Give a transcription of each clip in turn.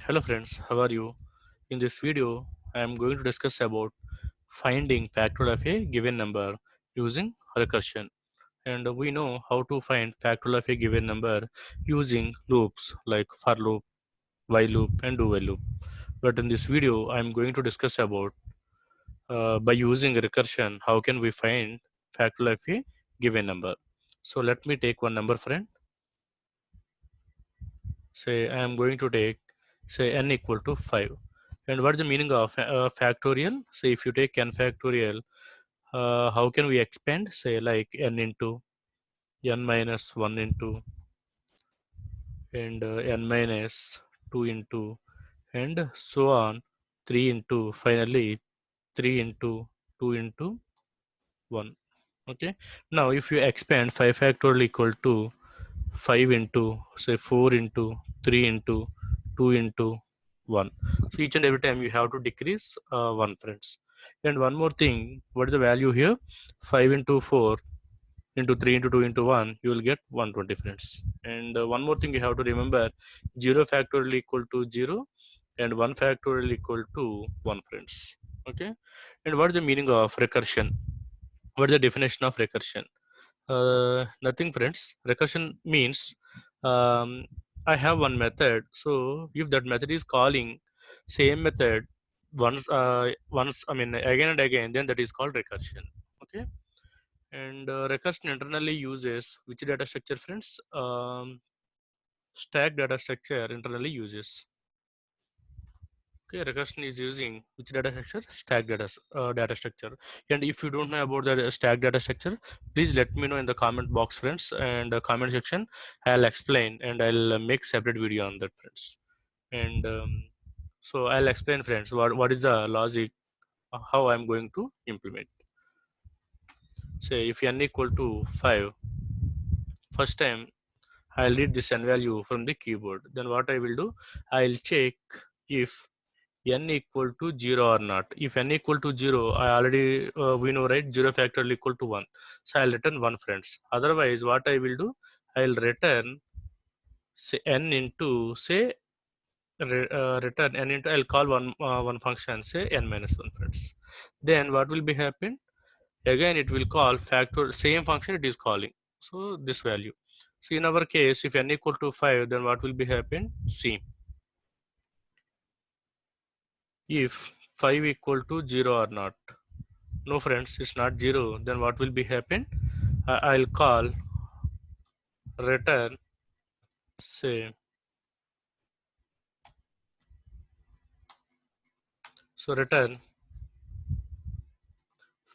Hello friends, how are you? In this video, I am going to discuss about finding factorial of a given number using recursion. And we know how to find factorial of a given number using loops like for loop, while loop, and do while loop. But in this video, I am going to discuss about by using recursion, how can we find factorial of a given number. So let me take one number, friend. Say I am going to take say n equal to 5. And what is the meaning of factorial? Say if you take n factorial, how can we expand? Say like n into n minus 1 into and n minus 2 into and so on 3 into finally 3 into 2 into 1. Okay, now if you expand 5 factorial equal to 5 into say 4 into 3 into 2 into 1. So each and every time you have to decrease 1, friends. And one more thing, what is the value here? 5 into 4 into 3 into 2 into 1, you will get 120, friends. And one more thing you have to remember, 0 factorial equal to 0 and 1 factorial equal to 1, friends. Okay, and what is the meaning of recursion? What is the definition of recursion? Nothing, friends. Recursion means I have one method. So if that method is calling same method once, I mean again and again, then that is called recursion. Okay. And recursion internally uses which data structure, friends? Stack data structure internally uses. Okay, recursion is using which data structure? Stack data structure. And if you don't know about the stack data structure, please let me know in the comment box, friends, and the comment section. I'll explain and I'll make separate video on that, friends. And so I'll explain, friends, what is the logic, how I'm going to implement. Say if n equal to 5, first time I'll read this n value from the keyboard. Then what I will do, I'll check if n equal to 0 or not. If n equal to 0, I already we know, right, 0 factorial equal to 1, so I'll return 1, friends. Otherwise what I will do, I'll return say n into say return n into, I'll call one function, say n minus 1, friends. Then what will be happen, again it will call factor same function it is calling, so this value. So in our case, if n equal to 5, then what will be happen, see, if 5 equal to 0 or not. No, friends, it's not 0. Then what will be happen? I'll call return say, so return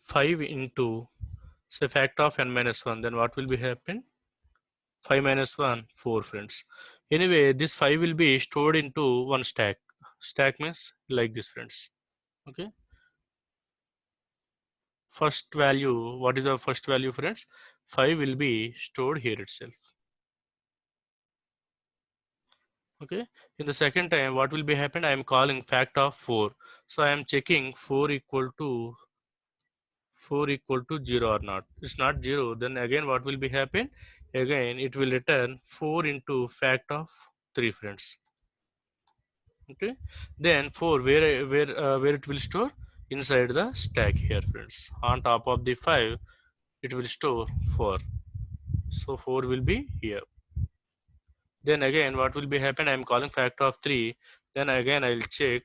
5 into say factor of n minus 1. Then what will be happen? 5 minus 1, 4, friends. Anyway, this 5 will be stored into one stack. Stack means like this, friends. Okay. First value, what is the first value, friends? 5 will be stored here itself. Okay. In the second time, what will be happen? I am calling fact of 4. So I am checking 4 equal to 0 or not. It's not 0. Then again what will be happen? Again it will return 4 into fact of 3, friends. Okay. Then 4 where it will store? Inside the stack here, friends. On top of the 5 it will store 4. So 4 will be here. Then again what will be happen, I am calling factor of 3. Then again I will check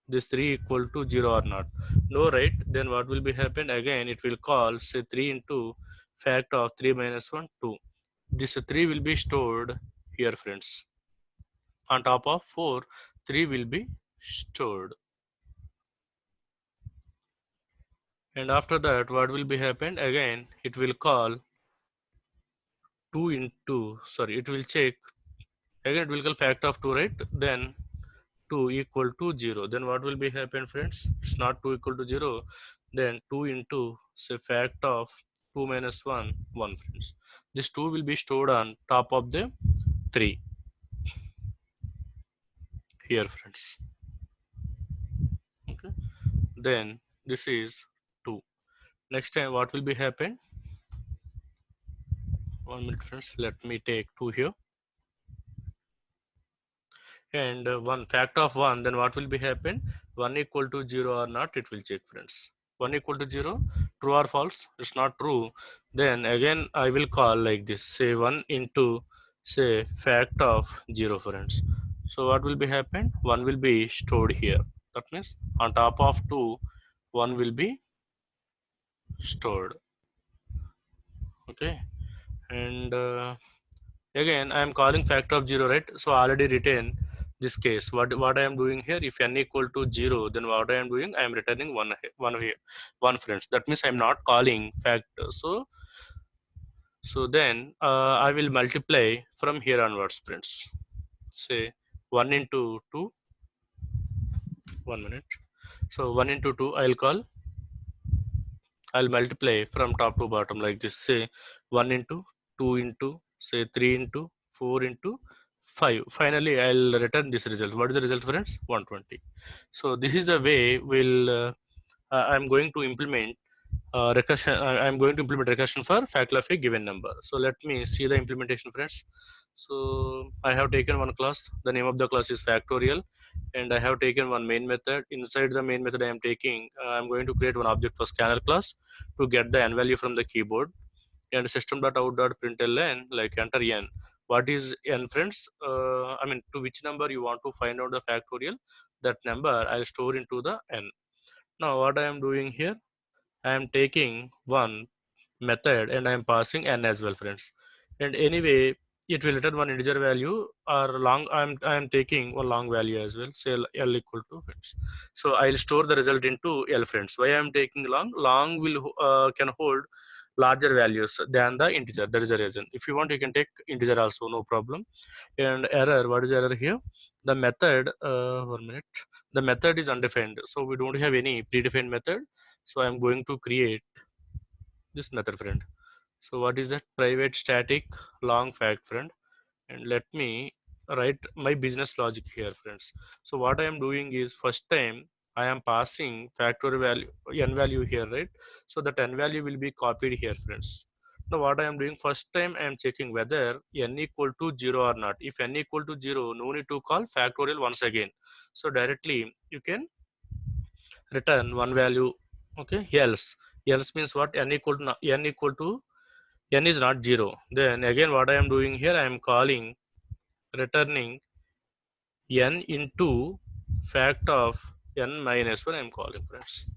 this 3 equal to 0 or not. No, right? Then what will be happen, again it will call say 3 into factor of 3 minus 1, 2. This 3 will be stored here, friends. On top of 4, 3 will be stored. And after that what will be happen, again it will call 2 into, sorry, it will check, again it will call factor of 2, right? Then 2 equal to 0. Then what will be happen, friends? It's not 2 equal to 0. Then 2 into say fact of 2 minus 1, 1, friends. This 2 will be stored on top of the 3 here, friends. Okay. Then this is 2. Next time what will be happen? 1 minute, friends. Let me take 2 here. and one factor of 1, then what will be happen? 1 equal to 0 or not, it will check, friends. 1 equal to 0, true or false? It's not true. Then again I will call like this, say 1 into, say, fact of 0, friends. So what will be happen? 1 will be stored here. That means on top of 2, 1 will be stored. Okay. And again I am calling factor of 0, right? So I already retain this case. What I am doing here, if n equal to 0, then what I am doing, I am returning one here, one, friends. That means I am not calling factor. So then I will multiply from here onwards, friends. Say 1 into 2, 1 minute. So 1 into 2 I'll multiply from top to bottom like this. Say 1 into 2 into, say, 3 into 4 into 5. Finally, I'll return this result. What is the result, friends? 120. So this is the way I'm going to implement recursion. I'm going to implement recursion for factor of a given number. So let me see the implementation, friends. So I have taken one class. The name of the class is factorial, and I have taken one main method. Inside the main method, I'm going to create one object for scanner class to get the n value from the keyboard, and system.out.println, like, enter n. What is n, friends? I mean, to which number you want to find out the factorial, that number I'll store into the n. Now what I am doing here, I am taking one method and I am passing n as well, friends. And anyway, it will return one integer value or long. I am taking one long value as well. Say l equal to, friends. So I'll store the result into l, friends. Why I am taking long? Long will can hold larger values than the integer. That is the reason. If you want, you can take integer also, no problem. And error, what is error here? The method, 1 minute. The method is undefined, so we don't have any predefined method. So I'm going to create this method, friend. So what is that? Private static long fact, friend. And let me write my business logic here, friends. So what I am doing is, first time I am passing factorial value, n value here, right? So that n value will be copied here, friends. Now what I am doing, first time I am checking whether n equal to 0 or not. If n equal to 0, no need to call factorial once again. So directly you can return one value. Okay. Else means what? N is not 0. Then again what I am doing here, I am calling, returning n into fact of n minus 1. I am calling, friends.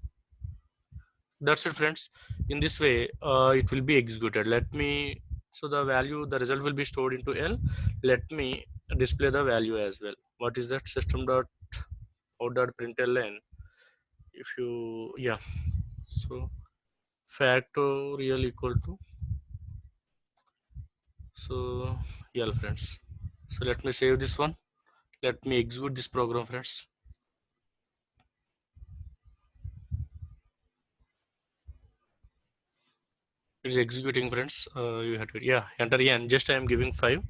That's it, friends. In this way it will be executed. Let me, so the result will be stored into l. Let me display the value as well. What is that? System dot out dot println. If you, yeah, so factorial equal to, so l, friends. So let me save this one. Let me execute this program, friends. It is executing, friends. You have to, yeah, enter n. Just I am giving 5.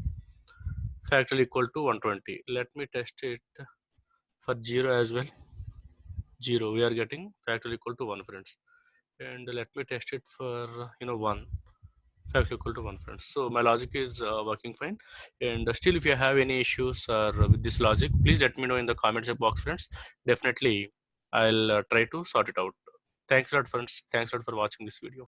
Factorial equal to 120. Let me test it for 0 as well. 0, we are getting factorial equal to 1, friends. And let me test it for 1. Factorial equal to 1, friends. So my logic is working fine. And still, if you have any issues with this logic, please let me know in the comments box, friends. Definitely I'll try to sort it out. Thanks a lot, friends. Thanks a lot for watching this video.